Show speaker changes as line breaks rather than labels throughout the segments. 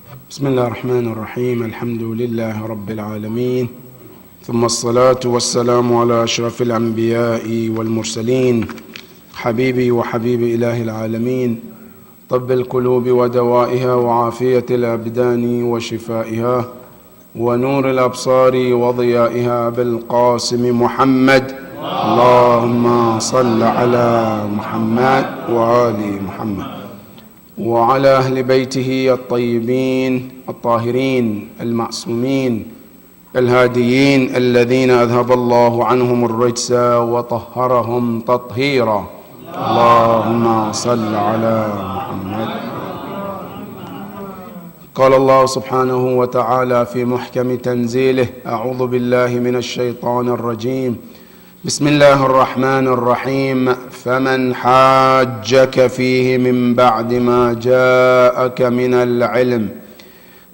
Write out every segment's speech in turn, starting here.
بسم الله الرحمن الرحيم. الحمد لله رب العالمين، ثم الصلاة والسلام على أشرف الأنبياء والمرسلين، حبيبي وحبيب إله العالمين، طب القلوب ودوائها وعافية الأبدان وشفائها ونور الأبصار وضيائها، بالقاسم محمد. اللهم صل على محمد وآل محمد وعلى أهل بيته الطيبين الطاهرين المعصومين الهاديين الذين أذهب الله عنهم الرجس وطهرهم تطهيرا. اللهم صل على محمد. قال الله سبحانه وتعالى في محكم تنزيله: أعوذ بالله من الشيطان الرجيم، بسم الله الرحمن الرحيم. فمن حاجك فيه من بعد ما جاءك من العلم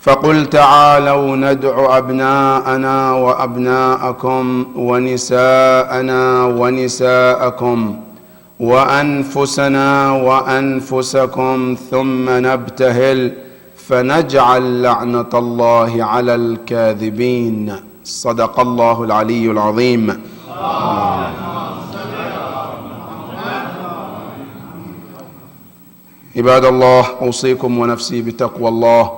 فقل تعالوا ندع أبناءنا وأبناءكم ونساءنا ونساءكم وأنفسنا وأنفسكم ثم نبتهل فنجعل لعنة الله على الكاذبين. صدق الله العلي العظيم. عباد الله، أوصيكم ونفسي بتقوى الله.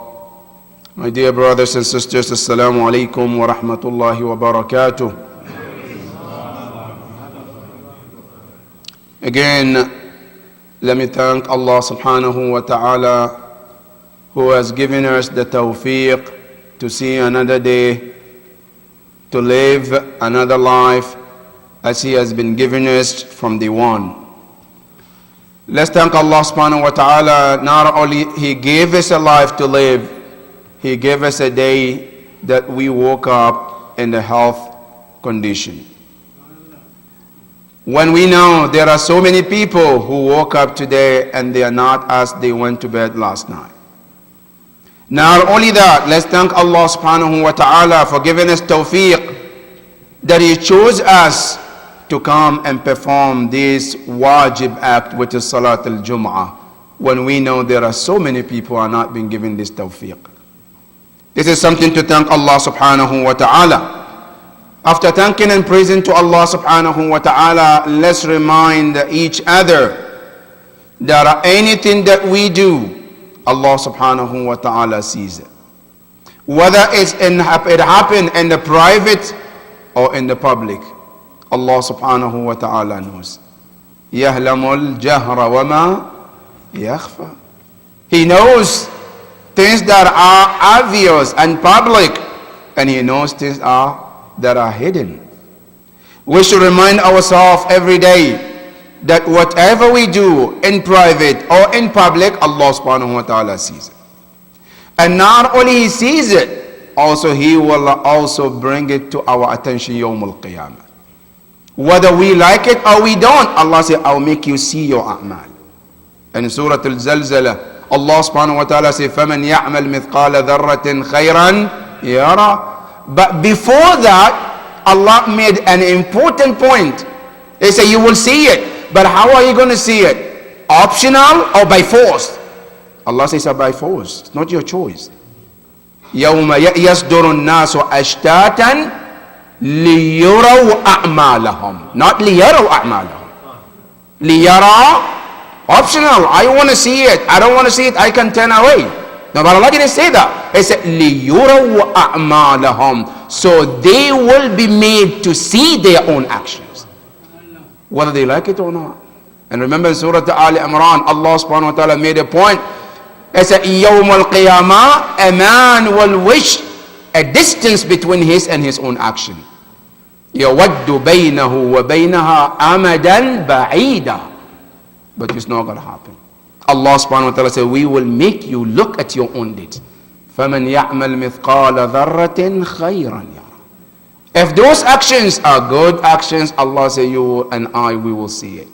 My dear brothers and sisters, Assalamu alaikum wa rahmatullahi wa barakatuh. Again, let me thank Allah subhanahu wa ta'ala, who has given us the tawfiq to see another day, to live another life as He has been given us from the one. Let's thank Allah subhanahu wa ta'ala. Not only He gave us a life to live, He gave us a day that we woke up in the health condition. When we know there are so many people who woke up today and they are not as they went to bed last night. Not only that, let's thank Allah subhanahu wa ta'ala for giving us tawfiq that He chose us to come and perform this wajib act, which is Salat al-Jum'ah, when we know there are so many people who are not being given this tawfiq. This is something to thank Allah subhanahu wa ta'ala. After thanking and praising to Allah subhanahu wa ta'ala, let's remind each other that anything that we do, Allah subhanahu wa ta'ala sees it. Whether it happened in the private or in the public, Allah subhanahu wa ta'ala knows. يَهْلَمُ الْجَهْرَ وَمَا يَخْفَى. He knows things that are obvious and public, and He knows things that are hidden. We should remind ourselves every day that whatever we do in private or in public, Allah subhanahu wa ta'ala sees it. And not only He sees it, also He will also bring it to our attention yawm al-qiyamah. Whether we like it or we don't, Allah says, I'll make you see your a'mal. And in Surah Al-Zalzala, Allah subhanahu wa ta'ala says, فَمَنْ يَعْمَلْ مِثْقَالَ ذَرَّةٍ خَيْرًا يَرَى. But before that, Allah made an important point. He said, you will see it. But how are you going to see it? Optional or by force? Allah says, by force. It's not your choice. يَوْمَ يَصْدُرُ النَّاسُ أَشْتَاتًا لِيُرَوْا أَعْمَالَهُمْ. Not لِيَرَوْا أَعْمَالَهُمْ. لِيَرَى, optional. I want to see it. I don't want to see it. I can turn away. No, but Allah didn't say that. He said لِيُرَوْا أَعْمَالَهُمْ. So they will be made to see their own actions, whether they like it or not. And remember in Surah Ali Imran, Allah subhanahu wa ta'ala made a point. He said يَوْمَ الْقِيَامَةِ, a man will wish a distance between his and his own action. يَوَدُّ بَيْنَهُ وَبَيْنَهَا أَمَدًا بَعِيدًا. But it's not going to happen. Allah subhanahu wa ta'ala said, we will make you look at your own deeds. فَمَنْ يَعْمَلْ مِثْقَالَ ذَرَّةٍ خَيْرًا يَرَى. If those actions are good actions, Allah said, you and I, we will see it.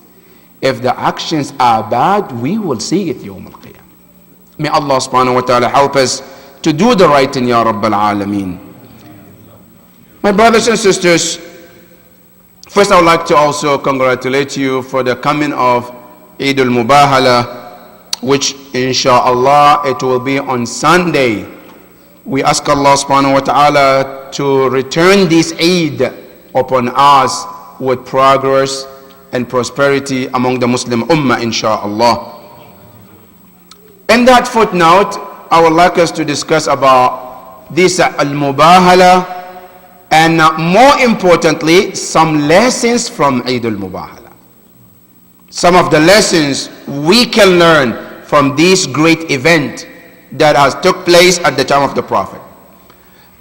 If the actions are bad, we will see it yawm al-qiyamah. May Allah subhanahu wa ta'ala help us to do the right thing, Ya Rabbal Alameen. My brothers and sisters, first I would like to also congratulate you for the coming of Eid al-Mubahala which inshallah it will be on Sunday. We ask Allah subhanahu wa ta'ala to return this Eid upon us with progress and prosperity among the Muslim Ummah, inshallah. In that footnote, I would like us to discuss about this al-mubahala, and more importantly, some lessons from Eid al-Mubahala. Some of the lessons we can learn from this great event that has took place at the time of the Prophet.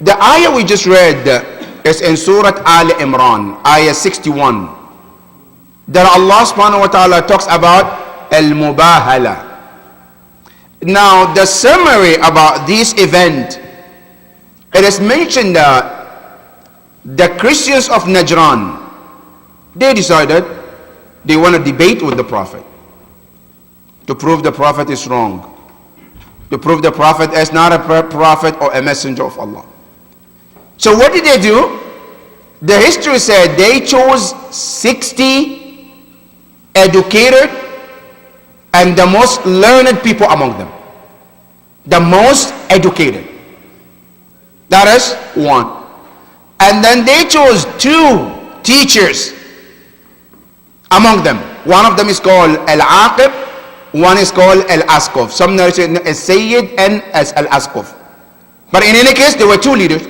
The ayah we just read is in Surah Al Imran, ayah 61. That Allah subhanahu wa ta'ala talks about al-mubahala. Now, the summary about this event, it is mentioned that the Christians of Najran, they decided they want to debate with the Prophet to prove the Prophet is wrong, to prove the Prophet is not a prophet or a messenger of Allah. So what did they do? The history said they chose 60 educated and the most learned people among them. The most educated. That is one. And then they chose 2 teachers among them. One of them is called Al-Aqib, one is called Al-Asqaf. Some narration as Sayyid and as Al-Asqaf. But in any case, there were 2 leaders.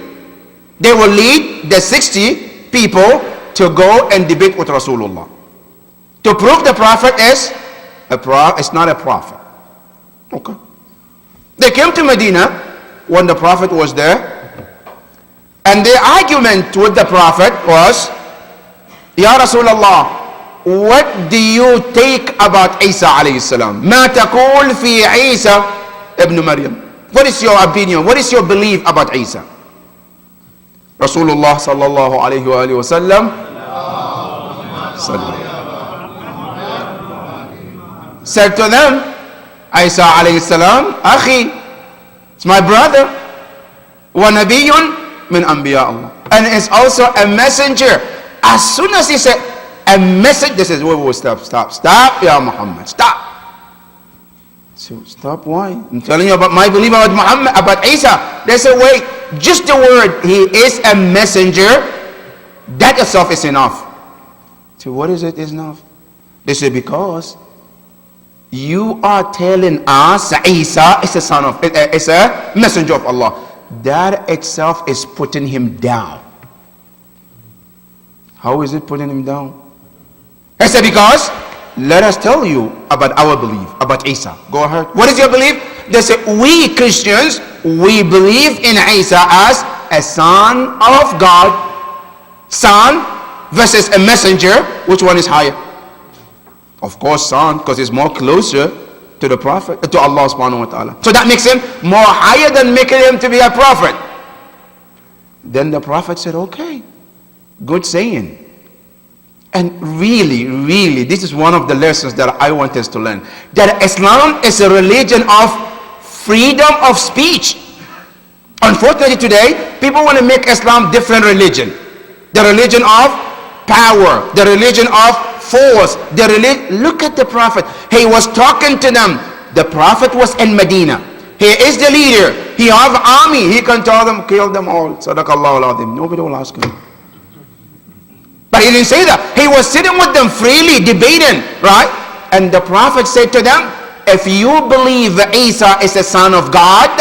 They will lead the 60 people to go and debate with Rasulullah, to prove the Prophet is not a prophet. Okay. They came to Medina when the Prophet was there, and their argument with the Prophet was, Ya Rasulullah, what do you take about Isa alayhi salam? Ma taqul fi Isa ibn Maryam. What is your opinion? What is your belief about Isa? Rasulullah sallallahu alayhi wa alihi wa sallam said to them, Isa alayhi salam, Akhi, it's my brother, wa nabiyyun min anbiya Allah, and is also a messenger. As soon as he said a message, they said, whoa, stop, Ya Muhammad, stop. So, stop, why? I'm telling you about my belief about Muhammad, about Isa. They said, wait, just the word, he is a messenger, that itself is enough. So what is it is enough? They say, because you are telling us Isa is a messenger of Allah. That itself is putting him down. How is it putting him down? I said, because let us tell you about our belief about Isa. Go ahead. What is your belief? They say, we Christians, we believe in Isa as a son of God. Son versus a messenger, which one is higher? Of course, son, because he's more closer to the Prophet, to Allah subhanahu wa ta'ala. So that makes him more higher than making him to be a prophet. Then the Prophet said, okay, good saying. And really, this is one of the lessons that I want us to learn. That Islam is a religion of freedom of speech. Unfortunately today, people want to make Islam different religion. The religion of power, the religion of force, look at the Prophet. He was talking to them. The Prophet was in Medina. He is the leader. He have army. He can tell them, kill them all. Sadaqallahu al-azim. Nobody will ask him. But he didn't say that. He was sitting with them freely, debating, right? And the Prophet said to them, if you believe that Isa is the son of God,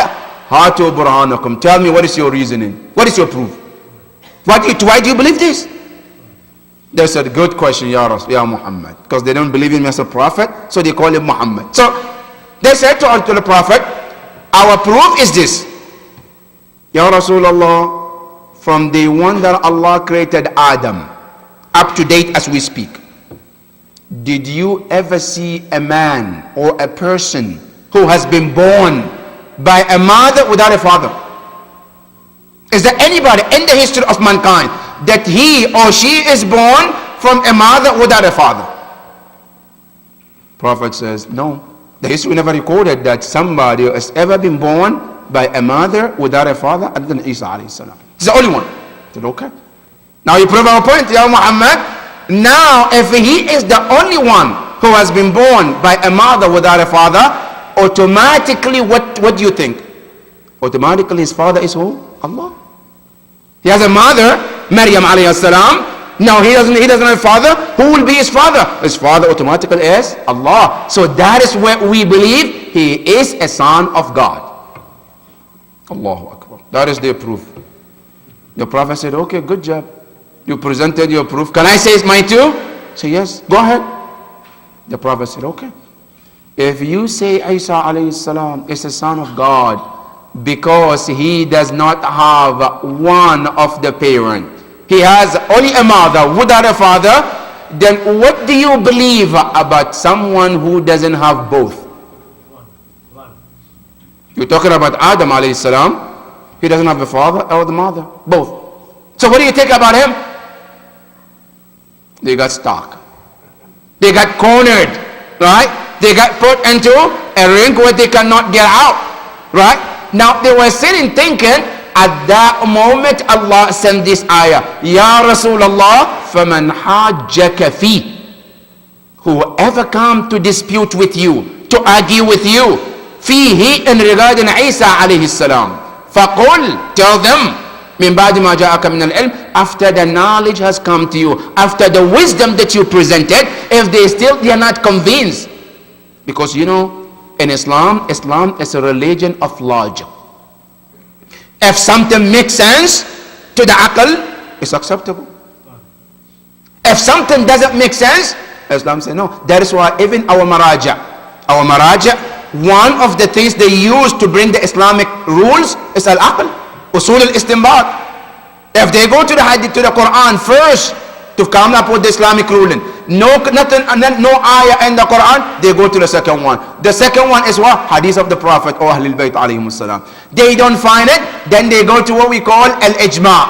hatu burhanakum. Tell me, what is your reasoning? What is your proof? Why do you believe this? They said, good question, Ya Muhammad. Because they don't believe him as a prophet, so they call him Muhammad. So they said to the Prophet, our proof is this. Ya Rasulullah, from the one that Allah created Adam, up to date as we speak, did you ever see a man or a person who has been born by a mother without a father? Is there anybody in the history of mankind that he or she is born from a mother without a father? Prophet says, no. The history never recorded that somebody has ever been born by a mother without a father other than Isa alayhi salam. He's the only one. I said, okay. Now you prove our point, Ya Muhammad. Now, if he is the only one who has been born by a mother without a father, automatically what do you think? Automatically his father is who? Allah. He has a mother, Maryam alayhi salam. Now he doesn't have a father. Who will be his father? His father automatically is Allah. So that is where we believe he is a son of God. Allahu Akbar. That is their proof. The Prophet said, okay, good job. You presented your proof. Can I say it's mine too? Say yes, go ahead. The Prophet said, okay. If you say Isa alayhi salam is a son of God because he does not have one of the parents, he has only a mother without a father, then what do you believe about someone who doesn't have both? You're talking about Adam alayhi salam. He doesn't have the father or the mother, both. So what do you think about him? They got stuck. They got cornered, right? They got put into a ring where they cannot get out, right? Now they were sitting thinking, at that moment Allah sent this ayah, Ya Rasulullah, فَمَنْ حَاجَّكَ فِي. Whoever come to dispute with you, to argue with you, فِيهِ, in regarding Isa alayhi salam, فَقُلْ, tell them, مِنْ بَعْدِ مَا جَاءَكَ مِنَ الْعِلْمِ, after the knowledge has come to you, after the wisdom that you presented, if they are not convinced. Because you know, in Islam is a religion of logic. If something makes sense to the aql, it's acceptable. If something doesn't make sense, Islam says no. That is why even our maraja, one of the things they use to bring the Islamic rules is al-aql, usul al-istinbat. If they go to the hadith, to the Quran first to come up with the Islamic ruling, no ayah in the Quran, they go to the second one. The second one is what? Hadith of the Prophet or Ahlul Bayt alayhimus salam. They don't find it, then they go to what we call al-ijma',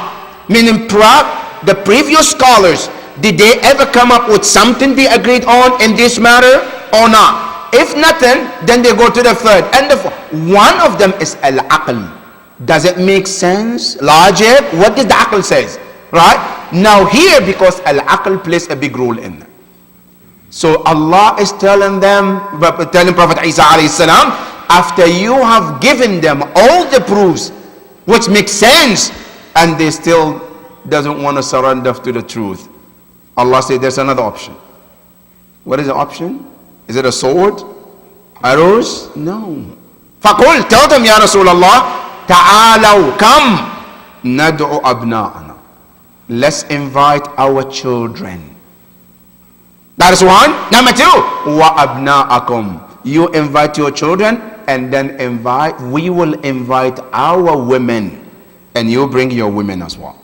meaning the previous scholars, did they ever come up with something they agreed on in this matter or not? If nothing, then they go to the third and the fourth. One of them is al-aql. Does it make sense? Logic? What did the aql says? Right? Now here, because al-aql plays a big role in it. So Allah is telling Prophet Isa alayhi salam, after you have given them all the proofs which make sense, and they still doesn't want to surrender to the truth, Allah said there's another option. What is the option? Is it a sword? Arrows? No. فَقُلْ, tell them, Ya Rasulullah, ta'alaw, come, nad'u abna'ana. Let's invite our children. That is one. Number two, wa abna'akum. You invite your children, and then we will invite our women, and you bring your women as well.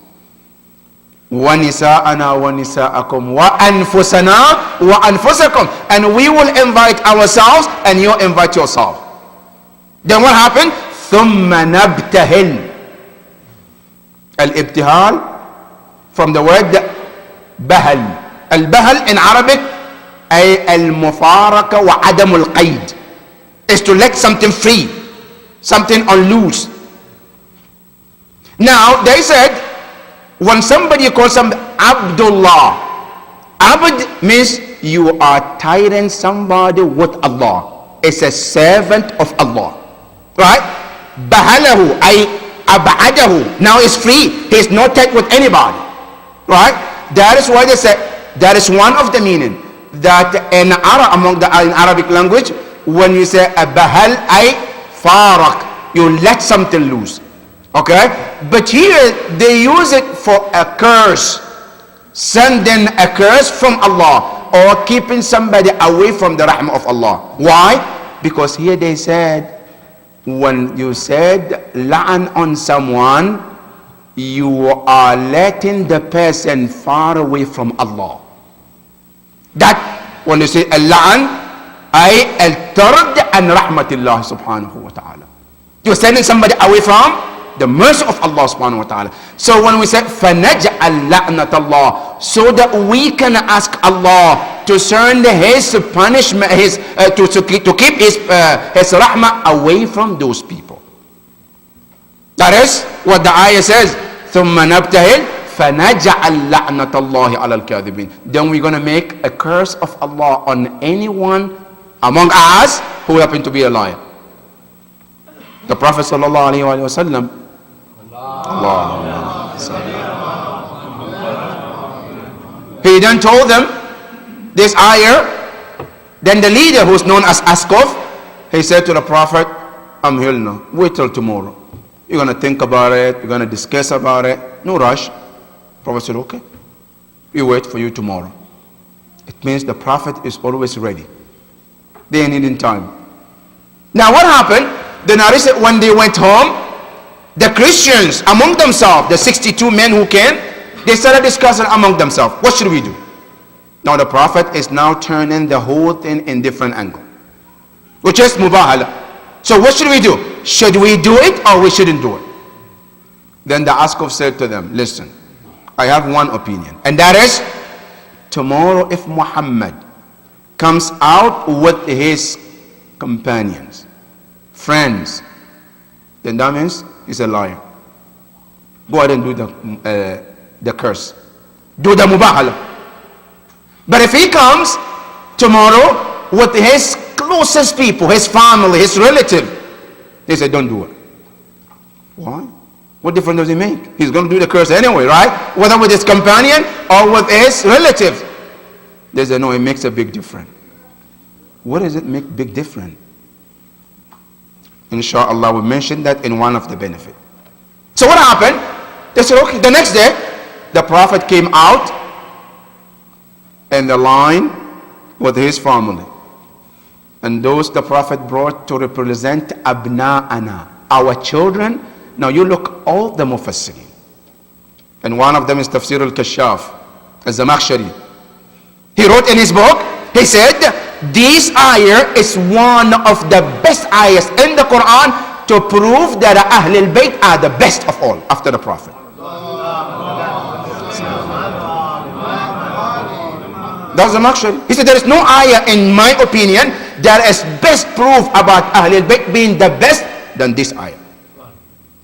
وَنِسَاءَنَا وَنِسَاءَكُمْ وَأَنفُسَنَا وَأَنفُسَكُمْ, and we will invite ourselves and you invite yourself. Then what happened? ثُمَّ نَبْتَهِلْ. Al-ibtihal from the word bahal. Al-bahal in Arabic ay al-mufaraka wa adamul qaid, is to let something free, something on loose. Now they said, when somebody calls somebody Abdullah, Abd means you are tying somebody with Allah. It's a servant of Allah, right? Bahalahu, ay ab'adahu, now is free. He's not tied with anybody, right? That is why they say, that is one of the meaning, that in Arabic language, when you say bahal ay farak, you let something loose. Okay, but here they use it for a curse, sending a curse from Allah, or keeping somebody away from the rahmah of Allah. Why? Because here they said, when you said la'an on someone, you are letting the person far away from Allah. That when you say la'an, ay al-tard an rahmatillah subhanahu wa ta'ala, you're sending somebody away from the mercy of Allah subhanahu wa ta'ala. So when we say فَنَجْعَلْ لَعْنَةَ اللَّهِ, so that we can ask Allah to send his punishment, to keep his rahmah away from those people. That is what the ayah says. ثُمَّ نَبْتَهِلْ فَنَجْعَلْ لَعْنَةَ اللَّهِ عَلَى الْكَاذِبِينَ. Then we're going to make a curse of Allah on anyone among us who happen to be a liar. The Prophet sallallahu alaihi wasallam, he then told them this ayah. Then the leader, who's known as Askov, he said to the Prophet, I'm here now, wait till tomorrow. You're going to think about it, you're going to discuss about it, no rush. Prophet said, okay, we wait for you tomorrow. It means the Prophet is always ready. They needed time. Now what happened? The narration, when they went home, the Christians among themselves, the 62 men who came, they started discussing among themselves, what should we do? Now the Prophet is now turning the whole thing in different angle, which is mubahala. So what should we do? Should we do it or we shouldn't do it? Then the Askov said to them, listen, I have one opinion, and that is, tomorrow if Muhammad comes out with his companions, friends, then that means he's a liar. Go ahead and do the curse. Do the mubahala. But if he comes tomorrow with his closest people, his family, his relative, they say, don't do it. Why? What difference does it make? He's going to do the curse anyway, right? Whether with his companion or with his relatives. They say, no, it makes a big difference. What does it make big difference? Inshallah, we mentioned that in one of the benefits. So what happened? They said, okay, the next day, the Prophet came out in the line with his family. And those the Prophet brought to represent abna'ana, our children. Now you look all the mufassirin. And one of them is Tafsir al-Kashaf, al-Zamakhshari. He wrote in his book, he said, this ayah is one of the best ayahs in the Quran to prove that Ahlul Bayt are the best of all after the Prophet. That's the Zamakhshari. He said there is no ayah in my opinion that is best proof about Ahlul Bayt being the best than this ayah.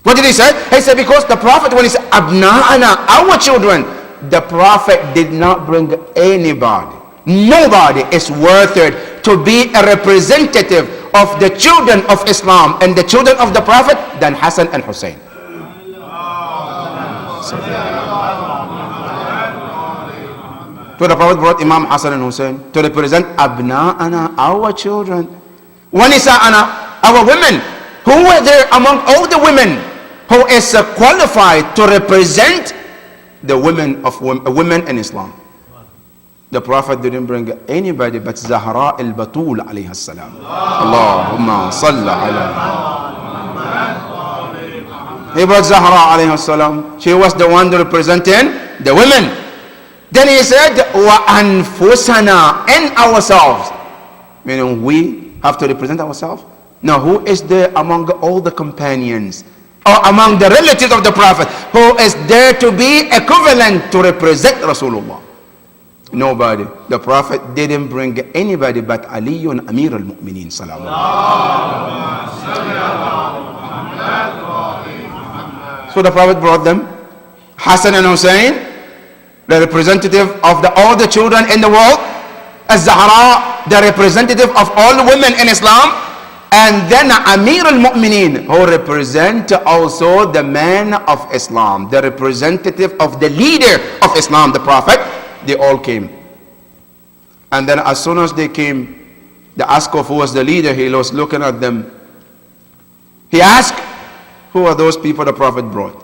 What did he say? He said because the Prophet, when he said abna'ana, our children, the Prophet did not bring anybody. Nobody is worth it to be a representative of the children of Islam and the children of the Prophet than Hassan and Hussein. So the Prophet brought Imam Hassan and Hussein to represent abna'ana, our children. Wa nisa'ana, our women. Who were there among all the women who is qualified to represent the women of women in Islam? The Prophet didn't bring anybody but Zahra al-Batul alayha salam. Allahumma salli ala. He brought Zahra alayha salam. She was the one representing the women. Then he said, wa anfusana, and ourselves. Meaning we have to represent ourselves. Now who is there among all the companions or among the relatives of the Prophet who is there to be equivalent to represent Rasulullah? Nobody. The Prophet didn't bring anybody but Aliyun Amir al-Mu'mineen salam. So the Prophet brought them, Hassan and Hussein, the representative of all the children in the world, Az-Zahra, the representative of all the women in Islam, and then Amir al-Mu'mineen, who represent also the man of Islam, the representative of the leader of Islam, the Prophet. They all came. And then as soon as they came, the Askov, who was the leader, he was looking at them. He asked, who are those people the Prophet brought?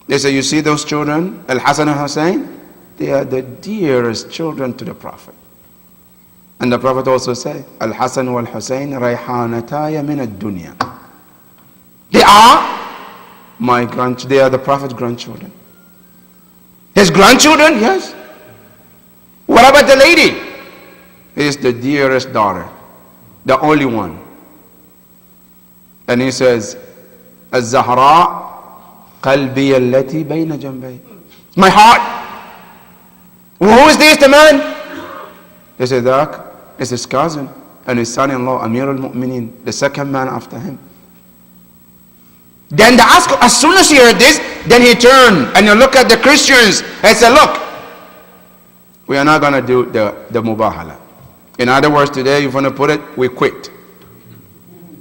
They say, you see those children, Al-Hassan and Hussein? They are the dearest children to the Prophet. And the Prophet also said, Al-Hassan wal-Hussein rayhanataya min ad-dunya. They are they are the Prophet's grandchildren. His grandchildren? Yes. What about the lady? He is the dearest daughter, the only one. And he says, Az-Zahra qalbi allati bayna janbay. My heart. Who is this, the man? They said, that is his cousin and his son-in-law, Amir al-Mu'mineen, the second man after him. Then the Askov, as soon as he heard this, then he turned and you look at the Christians and said, look, we are not going to do the mubahala. In other words, today, if you want to put it, we quit.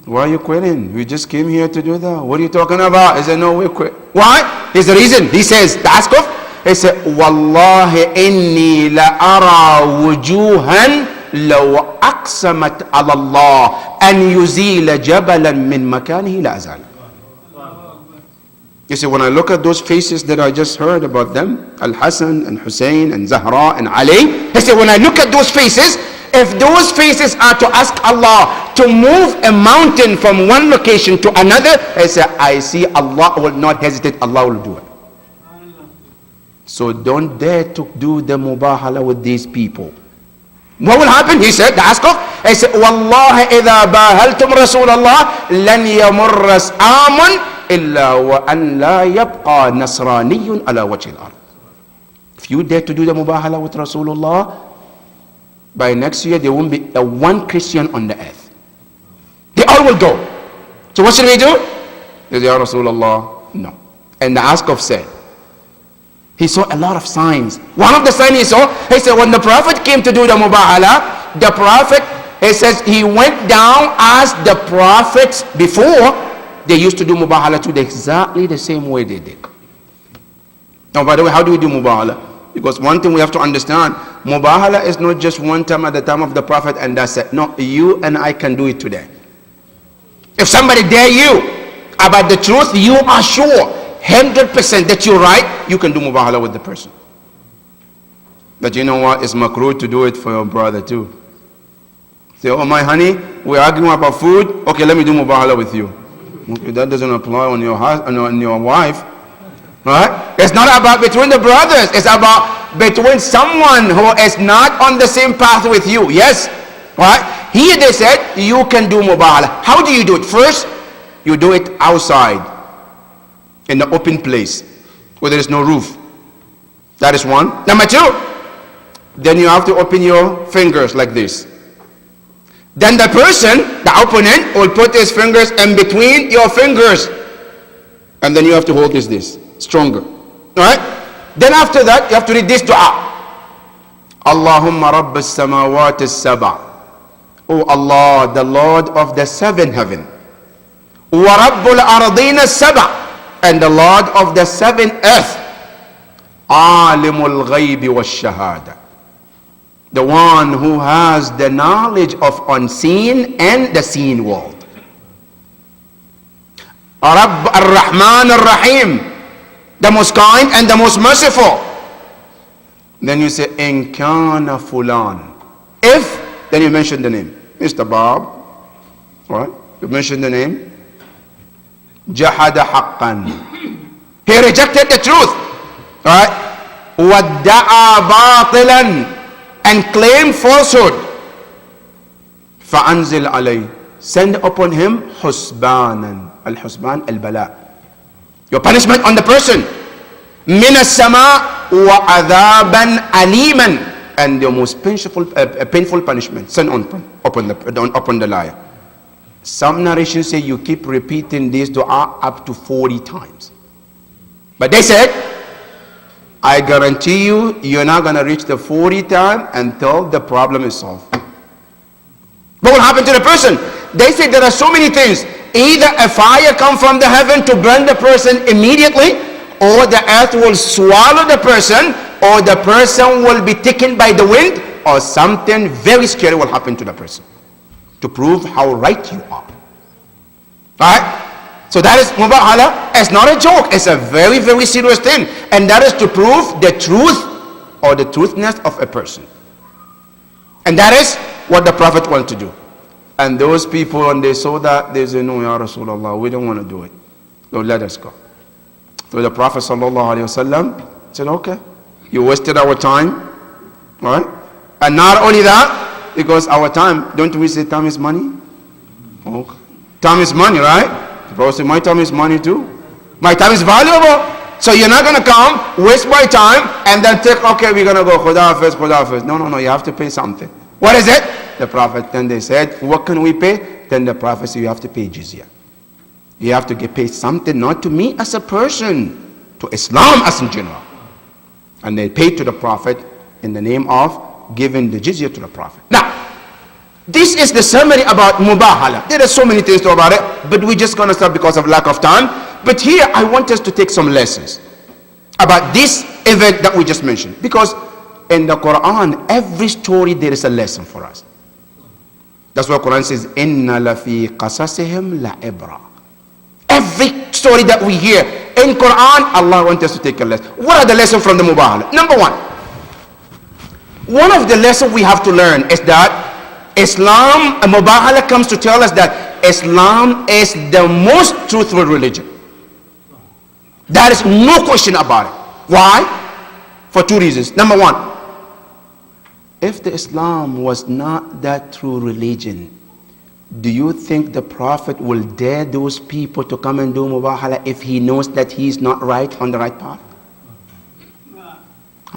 Why are you quitting? We just came here to do that. What are you talking about? He said, no, we quit. Why? Here's the reason. He says, the Askov, he said, Wallahi inni la ara wujuhan law aqsamat ala Allah an yuzila jabalan min makanihi la azal. You see, when I look at those faces that I just heard about them, Al-Hassan and Hussein and Zahra and Ali, he said, when I look at those faces, if those faces are to ask Allah to move a mountain from one location to another, he said, I see Allah will not hesitate, Allah will do it. So don't dare to do the mubahala with these people. What will happen? He said, the Askov, he said, Wallahi idha bahaltum Rasulallah lan yamurras amun illa wa an la yabqa nasraniyun ala wajhi al-ard. If you dare to do the mubahala with Rasulullah, by next year there won't be a one Christian on the earth. They all will go. So what should we do? He said, Ya Rasulullah, no. And the Askov said, he saw a lot of signs. One of the signs he saw, he said, when the Prophet came to do the mubahala, the Prophet, he says, he went down as the prophets before they used to do mubahala to exactly the same way they did. Now, by the way, how do we do mubahala? Because one thing we have to understand, mubahala is not just one time at the time of the Prophet and that's it. No, you and I can do it today. If somebody dare you about the truth, you are sure 100% that you're right, you can do mubahala with the person. But you know what? It's makruh to do it for your brother too. Say, oh my honey, we're arguing about food. Okay, let me do mubahala with you. Okay, that doesn't apply on your husband, on your wife. Right? It's not about between the brothers. It's about between someone who is not on the same path with you. Yes? Right? Here they said, you can do mubahala. How do you do it? First, you do it outside, in the open place, where there is no roof. That is one. Number two, then you have to open your fingers like this. Then the person, the opponent, will put his fingers in between your fingers. And then you have to hold this stronger. Alright? Then after that, you have to read this dua. Allahumma rabb as-samawat as-sab'a. Oh Allah, the Lord of the seven heaven. Wa rabbul ardina as-sab'a. And the Lord of the seven earth. Alimul ghaybi wa shahada. The one who has the knowledge of unseen and the seen world. Rabb ar-Rahman ar-Rahim. The most kind and the most merciful. Then you say, in kana fulan. If, then you mention the name. Mr. Bob. Alright? You mention the name. Jahada haqqan. He rejected the truth. Alright? Wadda'a batilan. And claimed falsehood. Fa'anzil alay. Send upon him husbanan. Al-husban al-bala. Your punishment on the person. Min as-sama wa adhaban aliman. And the most painful punishment. Send upon the liar. Some narrations say you keep repeating this dua up to 40 times. But they said, I guarantee you, you're not going to reach the 40th time until the problem is solved. What will happen to the person? They say there are so many things. Either a fire comes from the heaven to burn the person immediately, or the earth will swallow the person, or the person will be taken by the wind, or something very scary will happen to the person. To prove how right you are. Alright? So that is mubahala. It's not a joke. It's a very, very serious thing. And that is to prove the truth or the truthness of a person. And that is what the Prophet wanted to do. And those people, when they saw that, they said, no, Ya Rasulullah, we don't want to do it. So let us go. So the Prophet ﷺ said, okay, you wasted our time. Alright? And not only that, because our time, don't we say time is money? Okay. Time is money, right? The Prophet said, my time is money too. My time is valuable. So you're not going to come, waste my time, and then take, okay, we're going to go, Khuda Hafiz. No, you have to pay something. What is it? The Prophet, then they said, what can we pay? Then the Prophet said, you have to pay jizya. You have to get paid something, not to me as a person, to Islam as in general. And they paid to the Prophet in the name of giving the jizya to the Prophet. Now, This is the summary about mubahala. There are so many things to about it, but we're just going to stop because of lack of time. But here I want us to take some lessons about this event that we just mentioned. Because in the Quran, every story there is a lesson for us. That's what Quran says, Inna lafi qasasihim la ibra. Every story that we hear in Quran, Allah wants us to take a lesson. What are the lessons from the mubahala? Number one of the lessons we have to learn is that Islam, a mubahala comes to tell us that Islam is the most truthful religion. There is no question about it. Why? For two reasons. Number one, if the Islam was not that true religion, do you think the Prophet will dare those people to come and do mubahala if he knows that he is not right on the right path?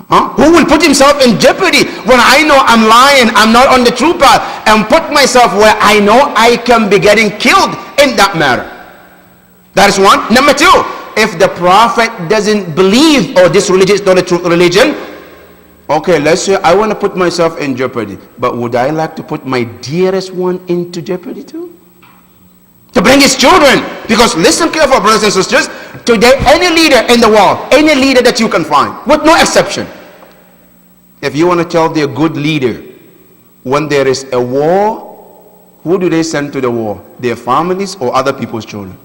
Who will put himself in jeopardy when I know I'm lying, I'm not on the true path, and put myself where I know I can be getting killed in that matter? That is one. Number two, if the Prophet doesn't believe, oh, this religion is not a true religion, okay, let's say I want to put myself in jeopardy, but would I like to put my dearest one into jeopardy too? To bring his children? Because listen carefully, brothers and sisters, today any leader in the world, any leader that you can find, with no exception, if you want to tell their good leader, when there is a war, who do they send to the war? Their families or other people's children?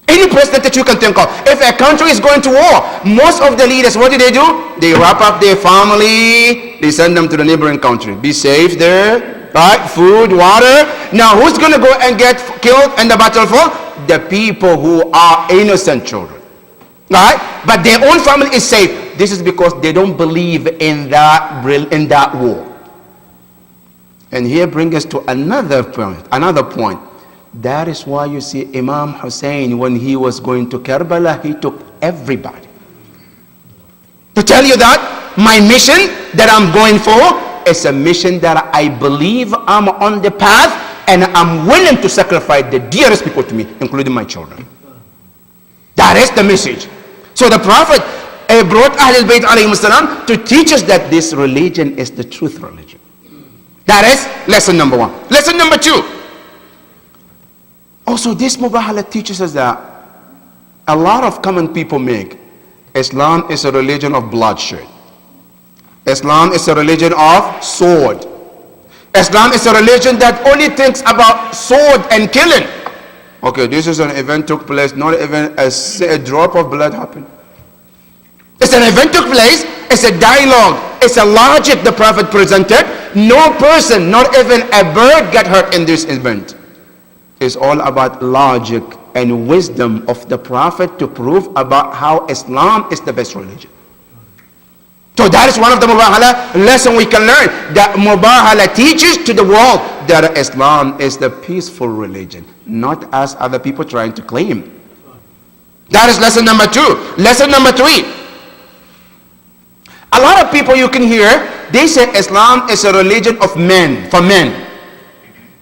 Any president that you can think of. If a country is going to war, most of the leaders, what do? They wrap up their family, they send them to the neighboring country. Be safe there, right? Food, water. Now who's going to go and get killed in the battlefield? The people who are innocent children, right? But their own family is safe. This is because they don't believe in that war. And here brings us to another point. That is why you see Imam Hussein, when he was going to Karbala, he took everybody. To tell you that my mission that I'm going for is a mission that I believe I'm on the path, and I'm willing to sacrifice the dearest people to me, including my children. That is the message. So the Prophet brought Ahlul Bayt alayhim salam to teach us that this religion is the truth religion. That is lesson number one. Lesson number two. Also, this mubahala teaches us that a lot of common people make Islam is a religion of bloodshed. Islam is a religion of sword. Islam is a religion that only thinks about sword and killing. Okay, this is an event took place, not even a drop of blood happened. It's an event took place, it's a dialogue, it's a logic the Prophet presented. No person, not even a bird got hurt in this event. It's all about logic and wisdom of the Prophet to prove about how Islam is the best religion. So that is one of the mubahala lesson we can learn. That mubahala teaches to the world that Islam is the peaceful religion, not as other people trying to claim. That is lesson number two. Lesson number three. A lot of people you can hear, they say Islam is a religion of men, for men.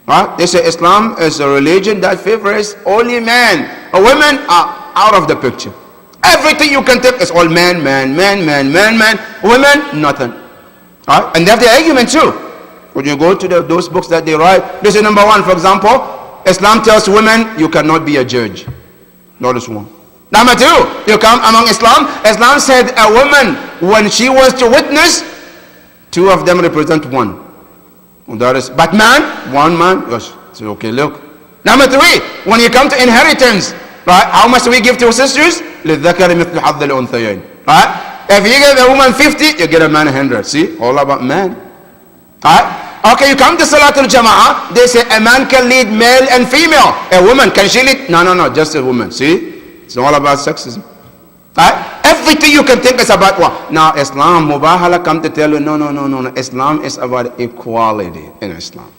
Right? They say Islam is a religion that favors only men. Women are out of the picture. Everything you can take is all men. Women, nothing. Right? And they have the argument too. When you go to those books that they write, this is number one, for example, Islam tells women you cannot be a judge. Notice one. Number two, you come among Islam. Islam said a woman, when she was to witness, two of them represent one. That is, but man, one man, yes. So okay, look. Number three, when you come to inheritance, right? How much do we give to our sisters? لِلذَّكَرِ مِثْلُ حَظِّ الْأُنْثَيَيْنِ. Right? If you give a woman 50, you get a man 100. See, all about man. Right? Okay, you come to Salatul Jama'ah, they say a man can lead male and female. A woman, can she lead? No, just a woman. See, it's all about sexism. Right? Everything you can think is about what? Now Islam, mubahala come to tell you, no. Islam is about equality in Islam.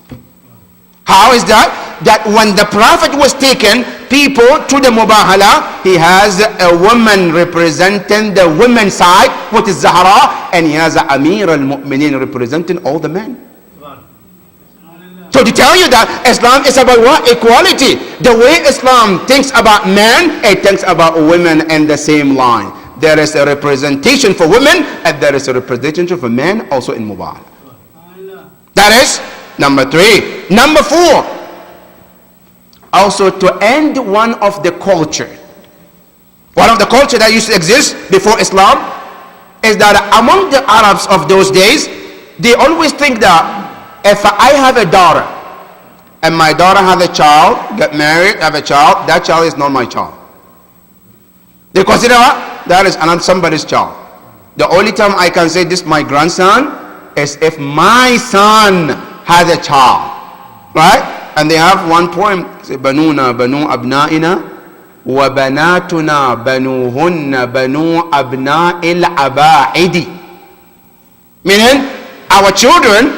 How is that? That when the Prophet was taken, people to the mubahala, he has a woman representing the women's side, which is Zahra, and he has Amir al-Mu'minin representing all the men. So to tell you that Islam is about what? Equality. The way Islam thinks about men, it thinks about women in the same line. There is a representation for women and there is a representation for men also in mubahala. That is Number 3. Number 4, also to end one of the culture. One of the culture that used to exist before Islam is that among the Arabs of those days, they always think that if I have a daughter and my daughter has a child, get married, have a child, that child is not my child. They consider that is another somebody's child. The only time I can say this my grandson is if my son has a child, right? And they have one poem, say, Banuna banu abna'ina wa banatuna banuhunna banu abna'il aba'idi. Meaning, our children,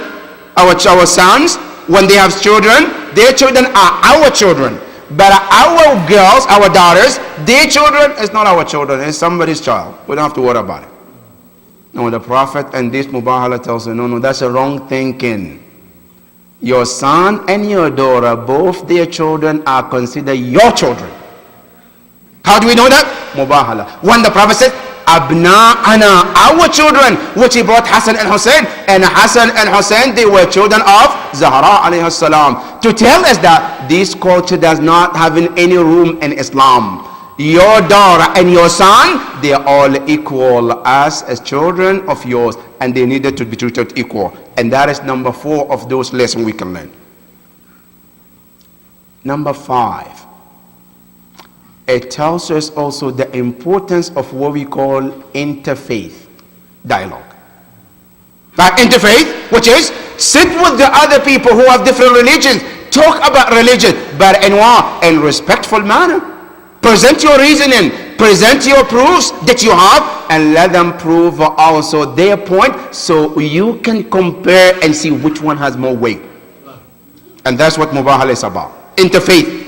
our sons, when they have children, their children are our children. But our girls, our daughters, their children is not our children, it's somebody's child. We don't have to worry about it. No, the Prophet and this Mubahala tells you, no, that's a wrong thinking. Your son and your daughter, both their children are considered your children. How do we know that? Mubahala. When the Prophet said, Abna'ana, our children, which he brought Hassan and Hussein, and Hassan and Hussein, they were children of Zahra alayhi salam. To tell us that this culture does not have any room in Islam. Your daughter and your son, they are all equal as children of yours, and they needed to be treated equal. And that is number 4 of those lessons we can learn. Number 5, it tells us also the importance of what we call interfaith dialogue. That interfaith, which is sit with the other people who have different religions, talk about religion, but in what? In respectful manner. Present your reasoning, present your proofs that you have, and let them prove also their point so you can compare and see which one has more weight. And that's what Mubahala is about. Interfaith.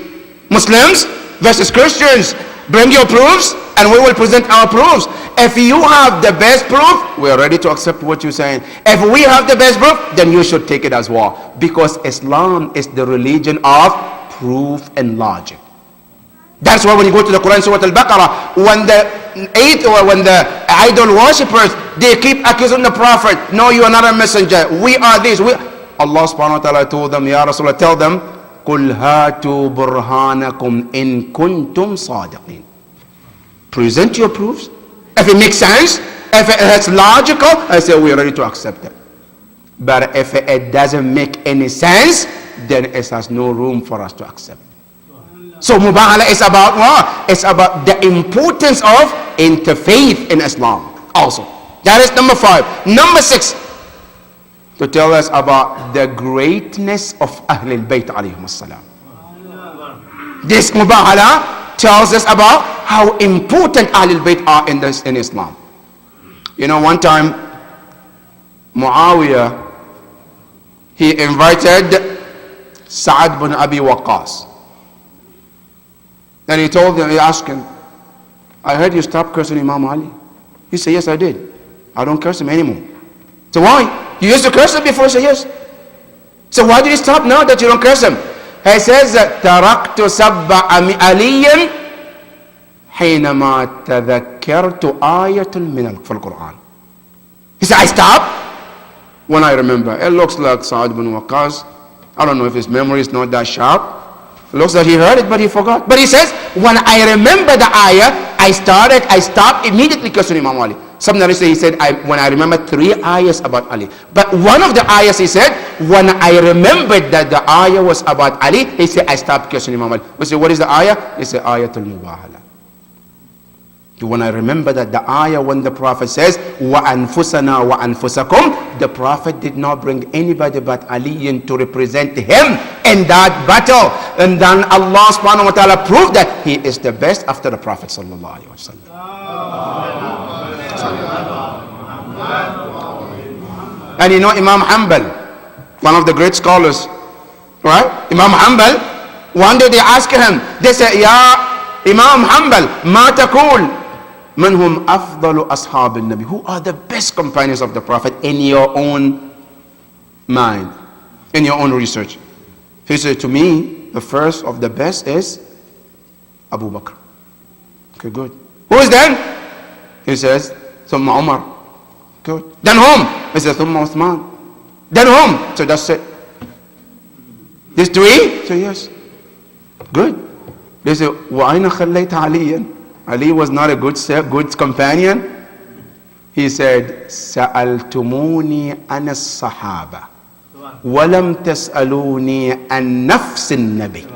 Muslims versus Christians. Bring your proofs and we will present our proofs. If you have the best proof, we are ready to accept what you're saying. If we have the best proof, then you should take it as well. Because Islam is the religion of proof and logic. That's why when you go to the Quran, Surah Al-Baqarah, when the idol worshippers, they keep accusing the Prophet, no, you are not a messenger, we are this. Allah subhanahu wa ta'ala told them, Ya Rasulullah, tell them, قُلْ هَاتُوا بُرْهَانَكُمْ إِن كُنْتُمْ صَادِقِينَ. Present your proofs. If it makes sense, if it's logical, I say we are ready to accept it. But if it doesn't make any sense, then it has no room for us to accept. So Mubahala is about what? It's about the importance of interfaith in Islam also. That is number 5. Number 6, to tell us about the greatness of Ahlul Bayt alayhim as-salam. This Mubahala tells us about how important Ahlul Bayt are in Islam. You know, one time Muawiyah, he invited Sa'ad bin Abi Waqqas. And he told him, he asked him, I heard you stopped cursing Imam Ali. He said, yes, I did. I don't curse him anymore. So why? You used to curse him before? He said, yes. So why did you stop now that you don't curse him? He says, تَرَكْتُ سَبَّ عَلِيًّا حِينَمَا تَذَكَّرْتُ آيَةٌ مِنَ فِي الْقُرْآنِ. He said, I stopped when I remember. It looks like Sa'ad bin Waqqas. I don't know if his memory is not that sharp. It looks like he heard it, but he forgot. But he says, when I remember the ayah, I stopped immediately cursing Imam Ali. Some narrators say he said, when I remember 3 ayahs about Ali. But one of the ayahs he said, when I remembered that the ayah was about Ali, he said, I stopped cursing Imam Ali. We say, what is the ayah? He said, Ayatul Mubahala. When I remember that the ayah when the Prophet says, وَأَنفُسَنَا وَأَنفُسَكُمْ, the Prophet did not bring anybody but Ali to represent him in that battle. And then Allah subhanahu wa ta'ala proved that he is the best after the Prophet sallallahu alayhi wa sallam. And you know Imam Hanbal, one of the great scholars, right? Imam Hanbal, one day they asked him, they said, Ya Imam Hanbal, ma taqul? Man hum afdalu ashab al-Nabi? Who are the best companions of the Prophet in your own mind, in your own research? He said, to me, the first of the best is Abu Bakr. Okay, good. Who is then? He says, Thumma Umar. Good. Then whom? He says, Thumma Uthman. Then whom? So that's it. It's 3? So yes. Good. They say, وَأَيْنَ خَلَّيْتَ عَلِيًّا? Ali was not a good companion. He said, سَأَلْتُمُونِي أَنَا الصَّحَابَةِ وَلَمْ تَسْأَلُونِي عَنْ نَفْسِ النَّبِيِّ.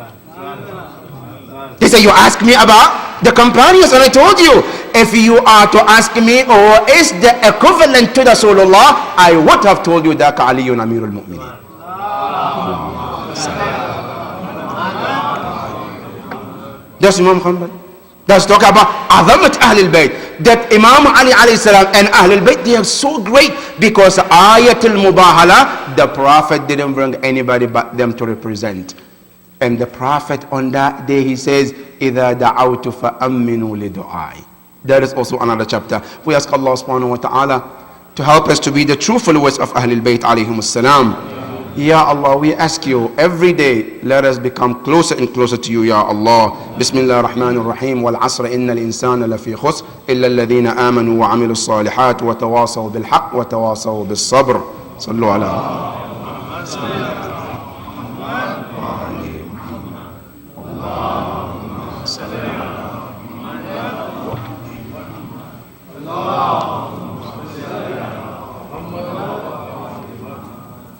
They say, you ask me about the companions, and I told you, if you are to ask me, or is the equivalent to Rasulullah, I would have told you that Aliyun Amirul Mu'mineen. That's Imam Hanbal. That's talk about Azamat Ahlul Bayt. That Imam Ali alayhi salam and Ahlul Bayt, they are so great because Ayatul Mubahala, the Prophet didn't bring anybody but them to represent. And the Prophet on that day, he says, إِذَا دَعَوْتُ فَأَمِّنُوا لِدُعَائِ. That is also another chapter. We ask Allah subhanahu wa ta'ala to help us to be the true followers of Ahlul Bayt alayhim as-salam. Ya Allah, we ask you every day, let us become closer and closer to you, Ya Allah. Bismillah ar-Rahman ar-Rahim. Wal asra inna al-insana lafi khusr illa alladhina amanu wa amilu as-salihat wa tawasaw bil haqq wa tawasaw bis sabr. Sallu ala.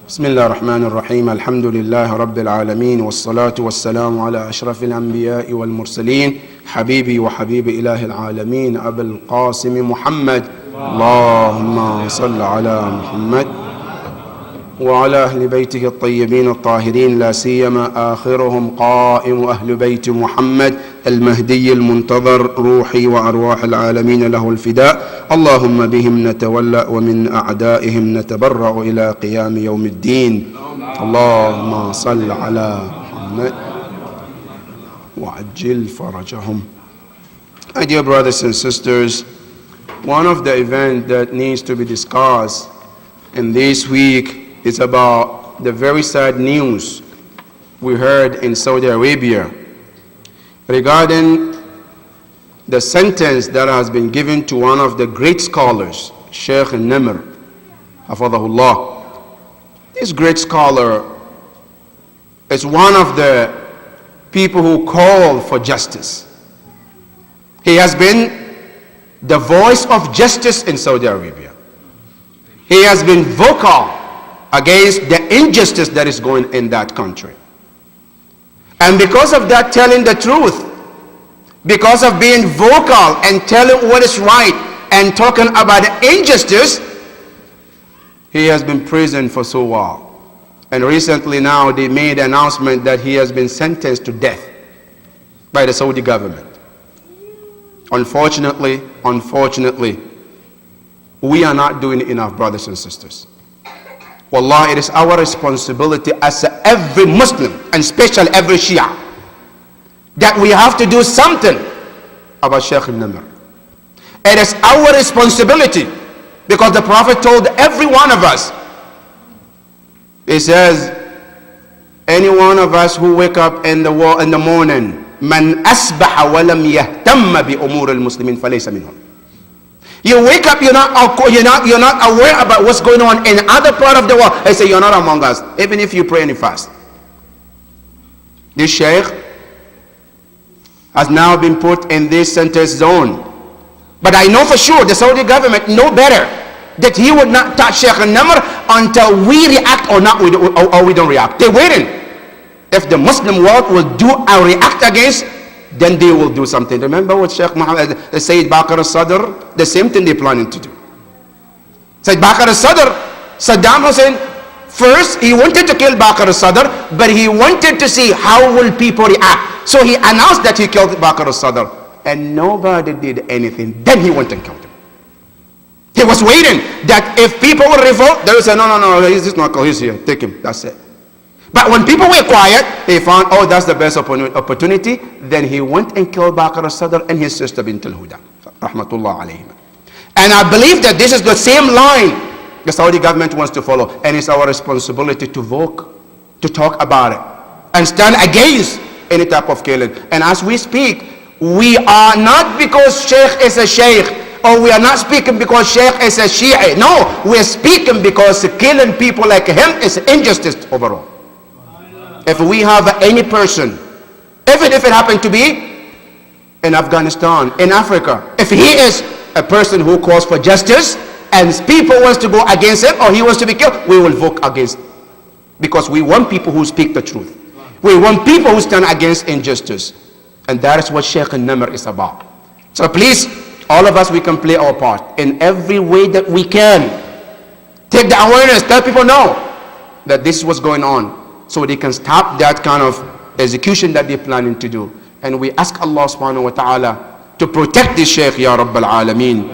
بسم الله الرحمن الرحيم. الحمد لله رب العالمين والصلاة والسلام على أشرف الأنبياء والمرسلين حبيبي وحبيب إله العالمين أبي القاسم محمد. اللهم صل على محمد وعلى أهل بيته الطيبين الطاهرين لا سيما آخرهم قائم أهل بيت محمد المهدي المنتظر روحي وأرواح العالمين له الفداء. اللهم بهم نتولى ومن أعدائهم نتبرأ إلى قيام يوم الدين. اللهم صل على محمد وعجل فرجهم. My dear brothers and sisters, one of the events that needs to be discussed in this week is about the very sad news we heard in Saudi Arabia regarding the sentence that has been given to one of the great scholars, Sheikh Nimr, Hafadahullah. This great scholar is one of the people who call for justice. He has been the voice of justice in Saudi Arabia. He has been vocal against the injustice that is going in that country. And because of that, telling the truth, because of being vocal and telling what is right and talking about the injustice, he has been imprisoned for so long. And recently now they made an announcement that he has been sentenced to death by the Saudi government. Unfortunately, we are not doing enough, brothers and sisters. Wallah, it is our responsibility as every Muslim, and especially every Shia, that we have to do something about Sheikh Nimr. It is our responsibility because the Prophet told every one of us, he says, any one of us who wake up in the morning, man asbaha wa lam yahtamma bi umur al-muslimin falaysa minhum. You wake up, you're not aware about what's going on in other part of the world. I say you're not among us, even if you pray and fast. This sheikh has now been put in this sentence zone. But I know for sure the Saudi government know better that he would not touch Sheikh Nimr until we react or we don't react. They're waiting. If the Muslim world will do or react against, then they will do something. Remember what Sheikh Muhammad, Sayyid Baqir al-Sadr, the same thing they're planning to do. Sayyid Baqir al-Sadr, Saddam Hussein, first he wanted to kill Baqir al-Sadr, but he wanted to see how will people react. So he announced that he killed Baqir al-Sadr, and nobody did anything. Then he went and killed him. He was waiting that if people will revolt, they would say, no, he's not killed, he's here, take him, that's it. But when people were quiet, they found, oh, that's the best opportunity. Then he went and killed Baqir al-Sadr and his sister Bint al-Huda, rahmatullah alayhim. And I believe that this is the same line the Saudi government wants to follow. And it's our responsibility to vote, to talk about it, and stand against any type of killing. And as we speak, we are not because Sheikh is a Sheikh, or we are not speaking because Sheikh is a Shia. No, we are speaking because killing people like him is injustice overall. If we have any person, even if it happened to be in Afghanistan, in Africa, if he is a person who calls for justice and people wants to go against him or he wants to be killed, we will vote against. Because we want people who speak the truth. We want people who stand against injustice. And that is what Sheikh al-Namr is about. So please, all of us, we can play our part in every way that we can. Take the awareness, tell people no, that this is what's going on, so they can stop that kind of execution that they're planning to do. And we ask Allah subhanahu wa ta'ala to protect this Shaykh, Ya Rabbal Alameen.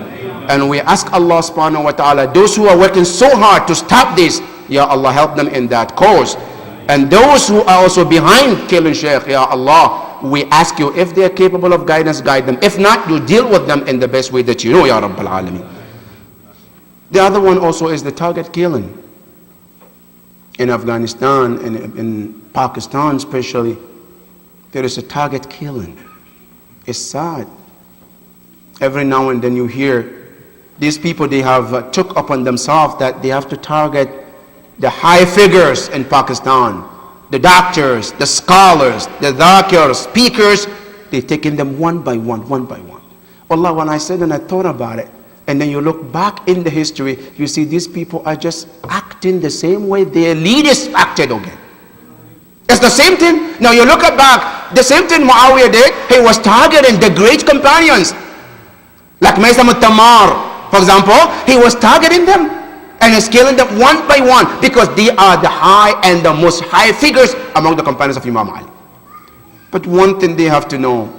And we ask Allah subhanahu wa ta'ala, those who are working so hard to stop this, Ya Allah, help them in that cause. And those who are also behind killing Shaykh, Ya Allah, we ask you, if they are capable of guidance, guide them. If not, you deal with them in the best way that you know, Ya Rabbal Alameen. The other one also is the target killing. In Afghanistan and in Pakistan especially, there is a target killing. It's sad. Every now and then you hear these people, they have took upon themselves that they have to target the high figures in Pakistan, the doctors, the scholars, the dhakirs, speakers. They're taking them one by one, one by one. Allah, when I said and I thought about it, and then you look back in the history, you see these people are just acting the same way their leaders acted again. It's the same thing. Now you look back, the same thing Muawiyah did. He was targeting the great companions. Like Maysam al-Tammar, for example, he was targeting them and he's killing them one by one because they are the high and the most high figures among the companions of Imam Ali. But one thing they have to know,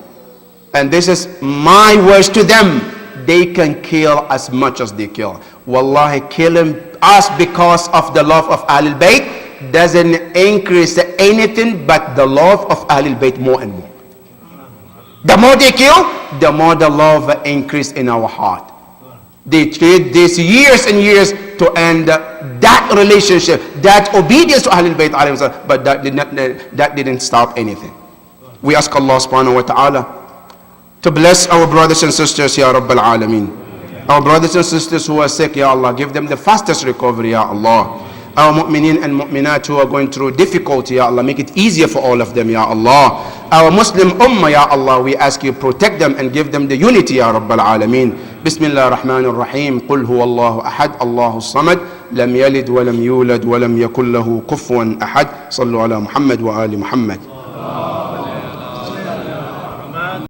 and this is my words to them, they can kill as much as they kill. Wallahi, killing us because of the love of Ahlul Bayt doesn't increase anything but the love of Ahlul Bayt more and more. The more they kill, the more the love increase in our heart. They trade this years and years to end that relationship, that obedience to Ahlul Bayt, but that didn't stop anything. We ask Allah subhanahu wa ta'ala to bless our brothers and sisters, Ya Rabbal Alameen. Our brothers and sisters who are sick, Ya Allah, give them the fastest recovery, Ya Allah. Our mu'mineen and mu'minat who are going through difficulty, Ya Allah, make it easier for all of them, Ya Allah. Our Muslim ummah, Ya Allah, we ask you protect them and give them the unity, Ya Rabbal Alameen. Bismillah ar-Rahman ar-Rahim. Qul huwa Allahu ahad, Allahu samad, lam yalid wa lam yulad wa lam yakul lahu kufuwan ahad. Sallu ala Muhammad wa ali Muhammad.